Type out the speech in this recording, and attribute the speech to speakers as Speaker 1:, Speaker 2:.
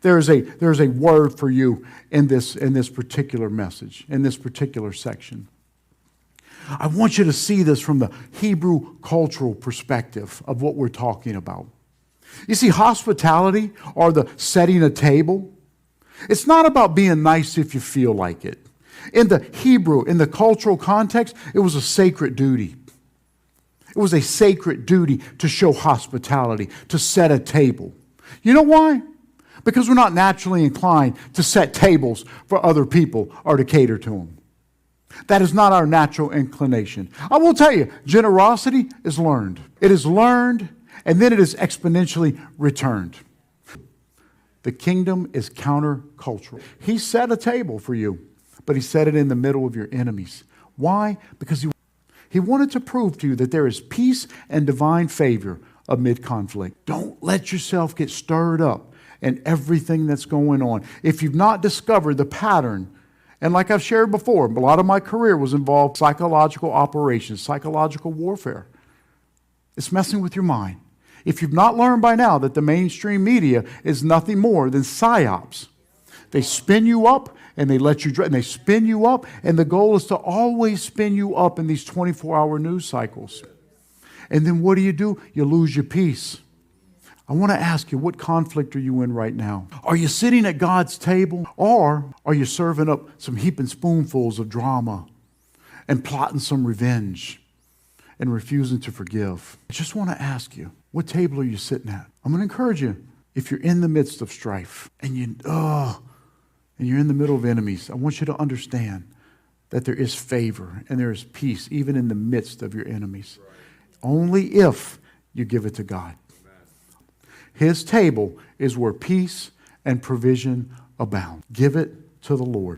Speaker 1: There is a word for you in this particular message, in this particular section. I want you to see this from the Hebrew cultural perspective of what we're talking about. You see, hospitality, or the setting a table, it's not about being nice if you feel like it. In the Hebrew, in the cultural context, it was a sacred duty. It was a sacred duty to show hospitality, to set a table. You know why? Because we're not naturally inclined to set tables for other people or to cater to them. That is not our natural inclination. I will tell you, generosity is learned. It is learned, and then it is exponentially returned. The kingdom is countercultural. He set a table for you, but he set it in the middle of your enemies. Why? Because he wanted to prove to you that there is peace and divine favor amid conflict. Don't let yourself get stirred up in everything that's going on. If you've not discovered the pattern, and like I've shared before, a lot of my career was involved in psychological operations, psychological warfare. It's messing with your mind. If you've not learned by now that the mainstream media is nothing more than psyops. They spin you up and they let you, and they spin you up, and the goal is to always spin you up in these 24-hour news cycles. And then what do? You lose your peace. I want to ask you, what conflict are you in right now? Are you sitting at God's table, or are you serving up some heaping spoonfuls of drama and plotting some revenge and refusing to forgive? I just want to ask you, what table are you sitting at? I'm going to encourage you, if you're in the midst of strife and you're in the middle of enemies, I want you to understand that there is favor and there is peace even in the midst of your enemies. Right. Only if you give it to God. His table is where peace and provision abound. Give it to the Lord.